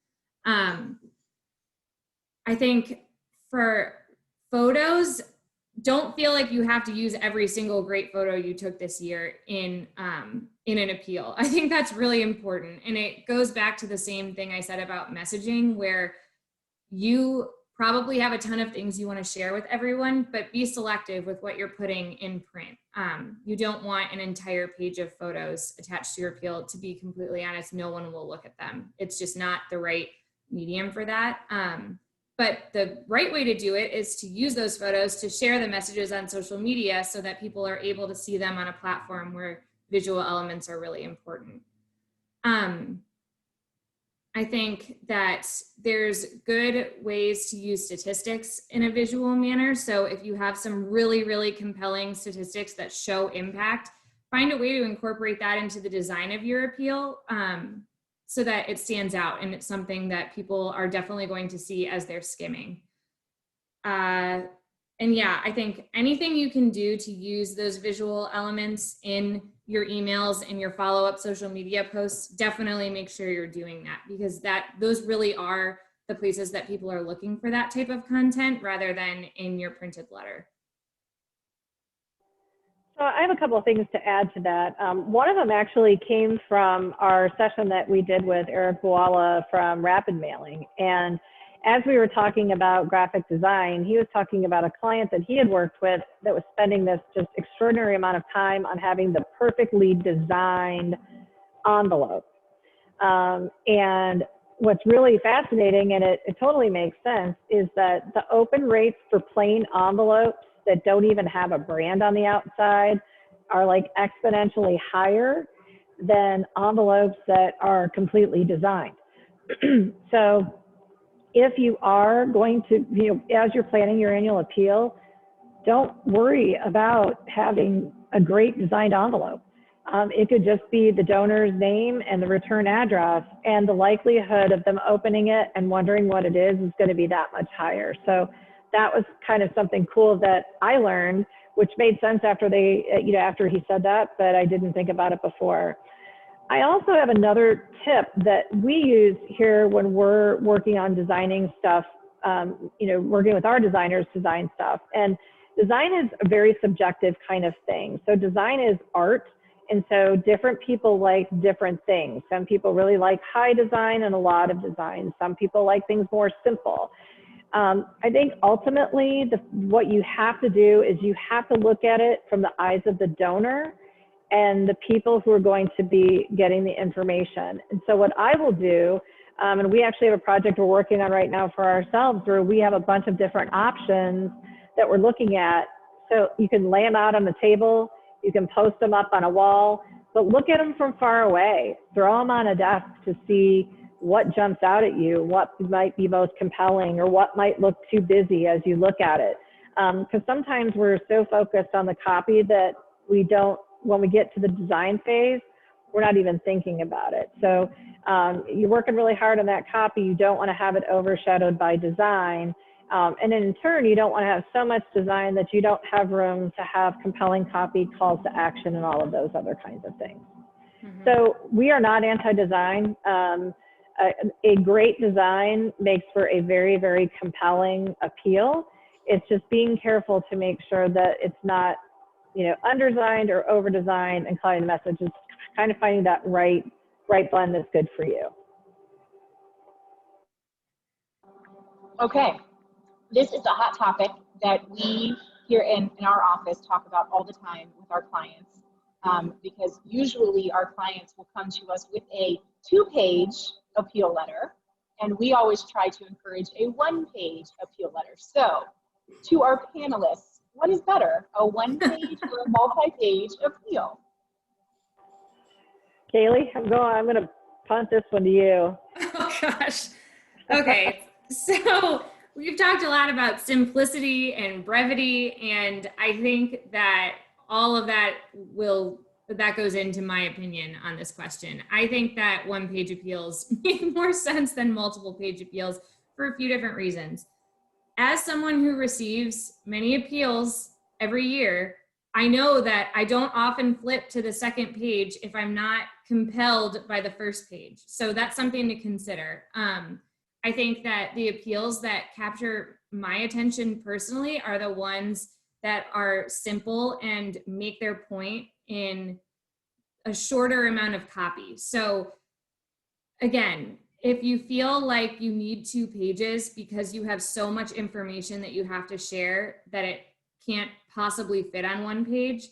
I think for photos, don't feel like you have to use every single great photo you took this year in an appeal. I think that's really important. And it goes back to the same thing I said about messaging, where you probably have a ton of things you want to share with everyone, but be selective with what you're putting in print. You don't want an entire page of photos attached to your appeal. To be completely honest, no one will look at them. It's just not the right medium for that. But the right way to do it is to use those photos to share the messages on social media so that people are able to see them on a platform where visual elements are really important. I think that there's good ways to use statistics in a visual manner. So if you have some really, really compelling statistics that show impact, find a way to incorporate that into the design of your appeal. So that it stands out and it's something that people are definitely going to see as they're skimming. And yeah, I think anything you can do to use those visual elements in your emails and your follow-up social media posts, definitely make sure you're doing that, because those really are the places that people are looking for that type of content rather than in your printed letter. So I have a couple of things to add to that. One of them actually came from our session that we did with Eric Boala from Rapid Mailing. And as we were talking about graphic design, he was talking about a client that he had worked with that was spending this just extraordinary amount of time on having the perfectly designed envelope. And what's really fascinating, and it totally makes sense, is that the open rates for plain envelopes that don't even have a brand on the outside are like exponentially higher than envelopes that are completely designed. So if you are going to, as you're planning your annual appeal, don't worry about having a great designed envelope. It could just be the donor's name and the return address, and the likelihood of them opening it and wondering what it is going to be that much higher. So that was kind of something cool that I learned, which made sense after after he said that, but I didn't think about it before. I also have another tip that we use here when we're working on designing stuff, working with our designers to design stuff. And design is a very subjective kind of thing. So design is art. And so different people like different things. Some people really like high design and a lot of design. Some people like things more simple. I think ultimately what you have to do is you have to look at it from the eyes of the donor and the people who are going to be getting the information. And so what I will do, and we actually have a project we're working on right now for ourselves where we have a bunch of different options that we're looking at. So you can lay them out on the table, you can post them up on a wall, but look at them from far away. Throw them on a desk to see what jumps out at you, what might be most compelling, or what might look too busy as you look at it. Because sometimes we're so focused on the copy that we don't, when we get to the design phase, we're not even thinking about it. So you're working really hard on that copy. You don't want to have it overshadowed by design. And in turn, you don't want to have so much design that you don't have room to have compelling copy, calls to action, and all of those other kinds of things. So we are not anti-design. A great design makes for a very, very compelling appeal. It's just being careful to make sure that it's not, you know, underdesigned or over-designed and clouding the message. It's kind of finding that right blend that's good for you. Okay, this is a hot topic that we here in our office talk about all the time with our clients, because usually our clients will come to us with a 2-page appeal letter, and we always try to encourage a 1-page appeal letter. So to our panelists, what is better, a 1-page or a multi-page appeal? Kaylee, I'm going to punt this one to you. Oh gosh. Okay. So we've talked a lot about simplicity and brevity, and I think that all of that goes into my opinion on this question. I think that 1-page appeals make more sense than multiple page appeals for a few different reasons. As someone who receives many appeals every year, I know that I don't often flip to the second page if I'm not compelled by the first page. So that's something to consider. I think that the appeals that capture my attention personally are the ones that are simple and make their point in a shorter amount of copy. So again, if you feel like you need 2 pages because you have so much information that you have to share that it can't possibly fit on 1 page,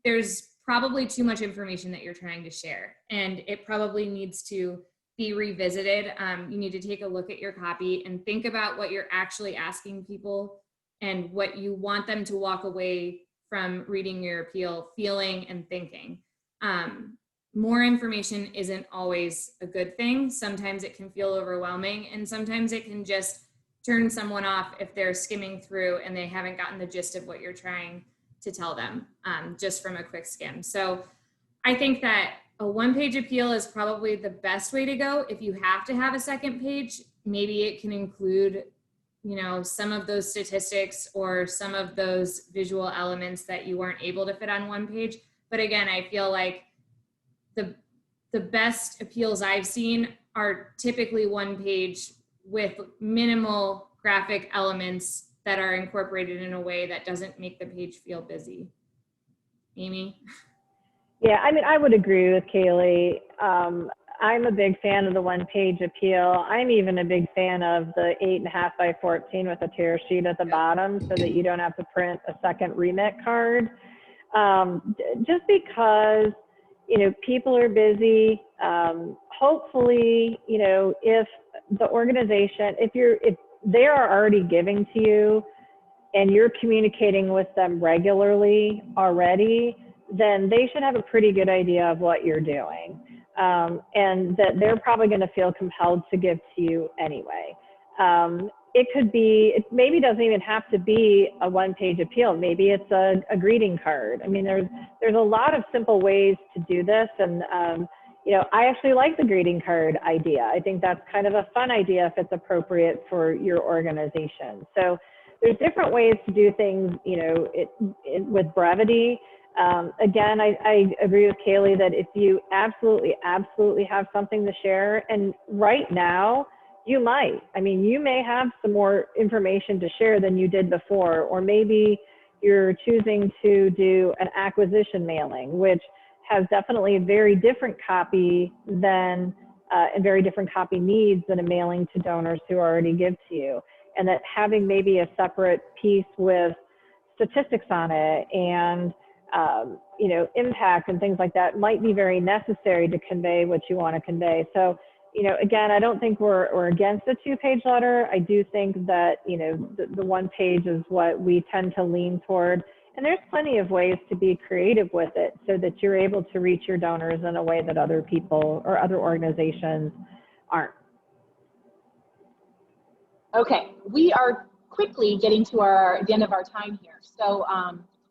there's probably too much information that you're trying to share, and it probably needs to be revisited. You need to take a look at your copy and think about what you're actually asking people and what you want them to walk away from reading your appeal feeling and thinking. More information isn't always a good thing. Sometimes it can feel overwhelming, and sometimes it can just turn someone off if they're skimming through and they haven't gotten the gist of what you're trying to tell them, just from a quick skim. So I think that a 1-page appeal is probably the best way to go. If you have to have a second page, maybe it can include, you know, some of those statistics or some of those visual elements that you weren't able to fit on 1 page. But again, I feel like the best appeals I've seen are typically 1 page with minimal graphic elements that are incorporated in a way that doesn't make the page feel busy. Amy? Yeah, I mean, I would agree with Kaylee. I'm a big fan of the 1-page appeal. I'm even a big fan of the 8.5 by 14 with a tear sheet at the bottom so that you don't have to print a second remit card. Just because, you know, people are busy. Hopefully, you know, if the organization, if they are already giving to you and you're communicating with them regularly already, then they should have a pretty good idea of what you're doing. And that they're probably going to feel compelled to give to you anyway. It could be, it maybe doesn't even have to be a 1-page appeal. Maybe it's a greeting card. I mean, there's a lot of simple ways to do this. And, you know, I actually like the greeting card idea. I think that's kind of a fun idea if it's appropriate for your organization. So there's different ways to do things, you know, with brevity. Again, I agree with Kaylee that if you absolutely have something to share, and right now you might, I mean, you may have some more information to share than you did before, or maybe you're choosing to do an acquisition mailing, which has definitely a very different copy than, and very different copy needs than a mailing to donors who already give to you. And that having maybe a separate piece with statistics on it and you know, impact and things like that might be very necessary to convey what you want to convey. So, you know, again, I don't think we're against a 2-page letter. I do think that, you know, the 1 page is what we tend to lean toward. And there's plenty of ways to be creative with it so that you're able to reach your donors in a way that other people or other organizations aren't. Okay, we are quickly getting to the end of our time here. So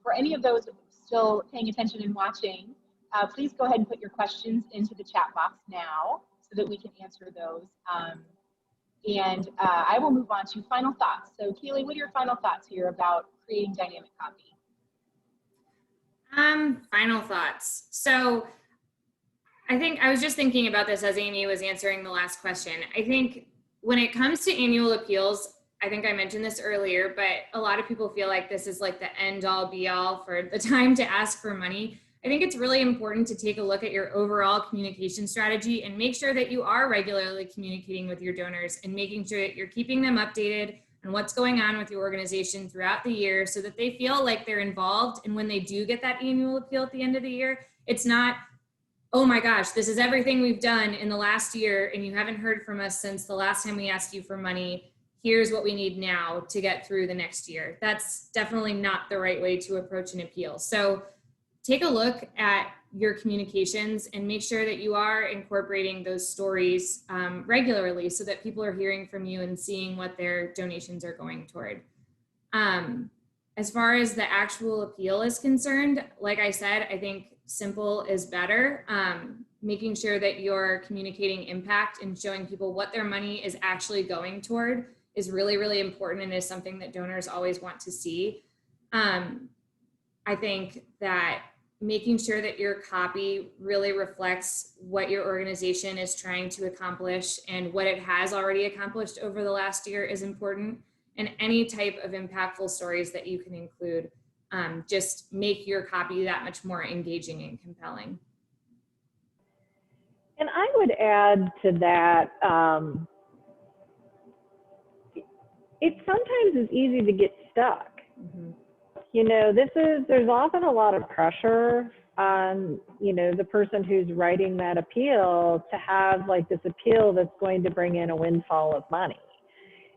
for any of those still paying attention and watching, please go ahead and put your questions into the chat box now so that we can answer those. I will move on to final thoughts. So Keely, what are your final thoughts here about creating dynamic copy? Final thoughts. So I think I was just thinking about this as Amy was answering the last question. I think when it comes to annual appeals, I think I mentioned this earlier, but a lot of people feel like this is like the end all be all for the time to ask for money. I think it's really important to take a look at your overall communication strategy and make sure that you are regularly communicating with your donors and making sure that you're keeping them updated on what's going on with your organization throughout the year so that they feel like they're involved. And when they do get that annual appeal at the end of the year, it's not, oh my gosh, this is everything we've done in the last year and you haven't heard from us since the last time we asked you for money. Here's what we need now to get through the next year. That's definitely not the right way to approach an appeal. So take a look at your communications and make sure that you are incorporating those stories regularly so that people are hearing from you and seeing what their donations are going toward. As far as the actual appeal is concerned, like I said, I think simple is better. Making sure that you're communicating impact and showing people what their money is actually going toward is really, really important and is something that donors always want to see. I think that making sure that your copy really reflects what your organization is trying to accomplish and what it has already accomplished over the last year is important. And any type of impactful stories that you can include just make your copy that much more engaging and compelling. And I would add to that, it sometimes is easy to get stuck. Mm-hmm. You know, there's often a lot of pressure on, you know, the person who's writing that appeal to have like this appeal that's going to bring in a windfall of money.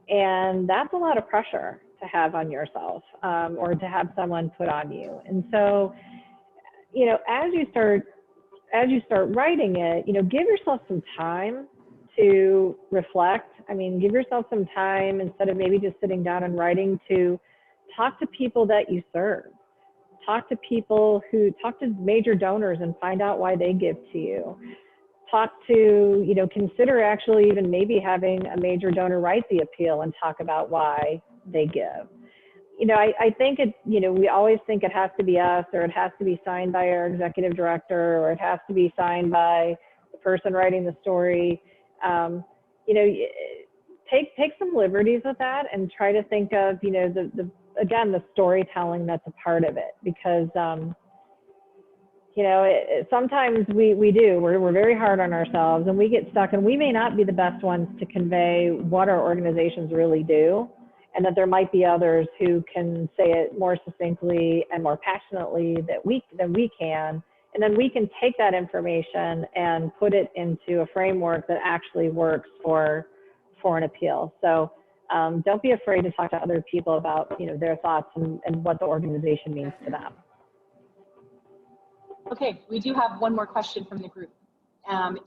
And that's a lot of pressure to have on yourself or to have someone put on you. And so, you know, as you start writing it, you know, give yourself some time to reflect. I mean, give yourself some time instead of maybe just sitting down and writing to talk to people that you serve. Talk to major donors and find out why they give to you. Talk to, you know, consider actually even maybe having a major donor write the appeal and talk about why they give. You know, I think it, you know, we always think it has to be us or it has to be signed by our executive director or it has to be signed by the person writing the story. You know, take some liberties with that and try to think of, you know, again, the storytelling that's a part of it, because, you know, sometimes we're very hard on ourselves and we get stuck and we may not be the best ones to convey what our organizations really do, and that there might be others who can say it more succinctly and more passionately than we can. And then we can take that information and put it into a framework that actually works for an appeal. So don't be afraid to talk to other people about, you know, their thoughts and what the organization means to them. Okay, we do have one more question from the group.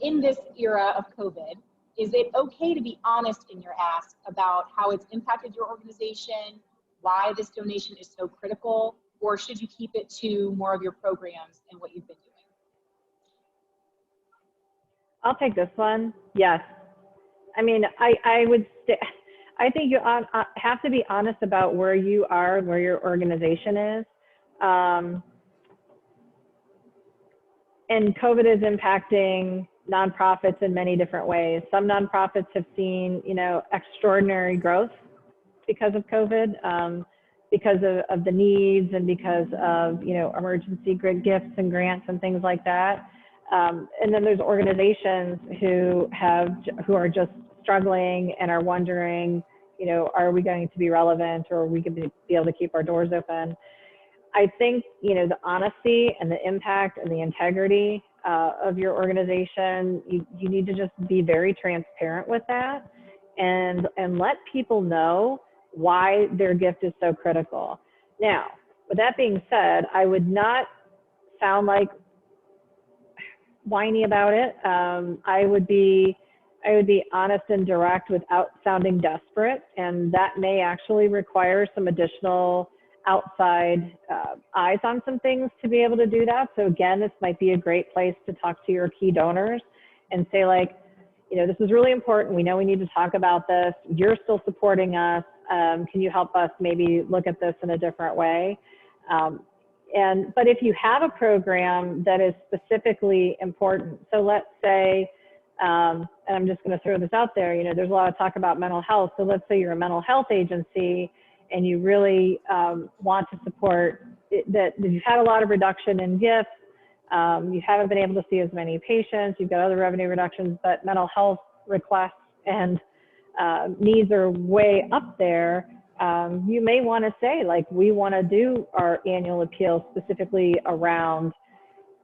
In this era of COVID, is it okay to be honest in your ask about how it's impacted your organization, why this donation is so critical, or should you keep it to more of your programs and what you've been doing? I'll take this one. Yes. I mean, I think you have to be honest about where you are, where your organization is. And COVID is impacting nonprofits in many different ways. Some nonprofits have seen, you know, extraordinary growth because of COVID, because of the needs and because of, you know, emergency gifts and grants and things like that. And then there's organizations who are just struggling and are wondering, you know, are we going to be relevant or are we going to be able to keep our doors open? I think, you know, the honesty and the impact and the integrity of your organization, you need to just be very transparent with that and let people know why their gift is so critical. Now, with that being said, I would not sound like whiny about it. I would be honest and direct without sounding desperate, and that may actually require some additional outside eyes on some things to be able to do that. So again, this might be a great place to talk to your key donors and say, like, you know, this is really important. We know we need to talk about this. You're still supporting us. Can you help us maybe look at this in a different way? But if you have a program that is specifically important, so let's say, and I'm just going to throw this out there, you know, there's a lot of talk about mental health. So let's say you're a mental health agency and you really want to support that you've had a lot of reduction in gifts, you haven't been able to see as many patients, you've got other revenue reductions, but mental health requests and needs are way up there. You may want to say, like, we want to do our annual appeal specifically around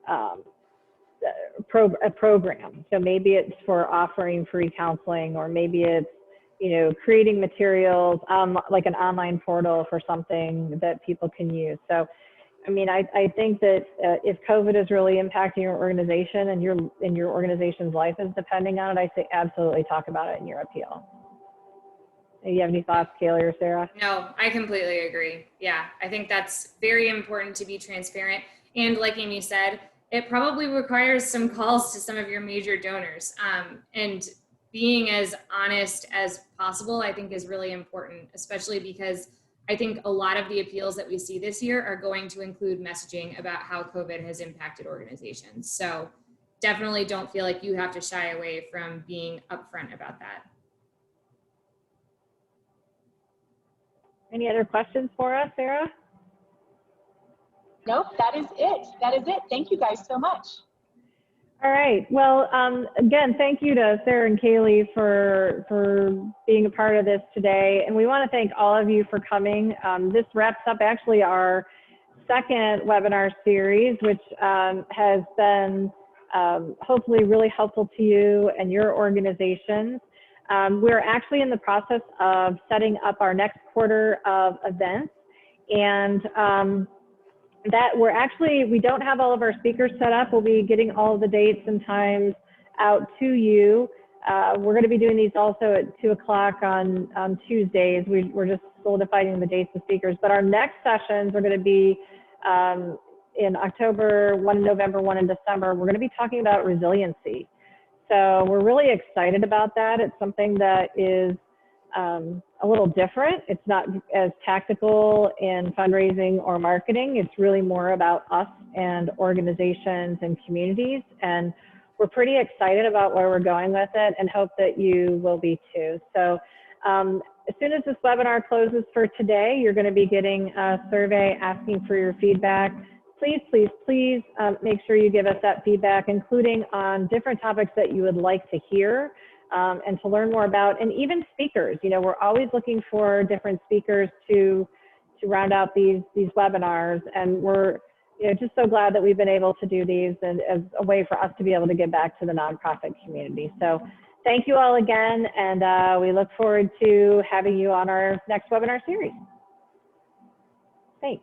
a program. So maybe it's for offering free counseling, or maybe it's, you know, creating materials, like an online portal for something that people can use. So, I mean, I think that if COVID is really impacting your organization and your organization's life is depending on it, I say absolutely talk about it in your appeal. Do you have any thoughts, Kaylee or Sarah? No, I completely agree. Yeah, I think that's very important to be transparent. And like Amy said, it probably requires some calls to some of your major donors. And being as honest as possible, I think, is really important, especially because I think a lot of the appeals that we see this year are going to include messaging about how COVID has impacted organizations. So definitely don't feel like you have to shy away from being upfront about that. Any other questions for us, Sarah? Nope, that is it. That is it. Thank you guys so much. All right. Well, again, thank you to Sarah and Kaylee for being a part of this today. And we want to thank all of you for coming. This wraps up actually our second webinar series, which has been hopefully really helpful to you and your organizations. We're actually in the process of setting up our next quarter of events, and we don't have all of our speakers set up. We'll be getting all of the dates and times out to you. We're going to be doing these also at 2 o'clock on Tuesdays. We're just solidifying the dates of speakers, but our next sessions are going to be in October, one in November, one in December. We're going to be talking about resiliency. So we're really excited about that. It's something that is a little different. It's not as tactical in fundraising or marketing. It's really more about us and organizations and communities. And we're pretty excited about where we're going with it and hope that you will be too. So as soon as this webinar closes for today, you're going to be getting a survey asking for your feedback. Please, please, please make sure you give us that feedback, including on different topics that you would like to hear and to learn more about, and even speakers. You know, we're always looking for different speakers to round out these webinars, and we're, you know, just so glad that we've been able to do these and as a way for us to be able to give back to the nonprofit community. So thank you all again, and we look forward to having you on our next webinar series. Thanks.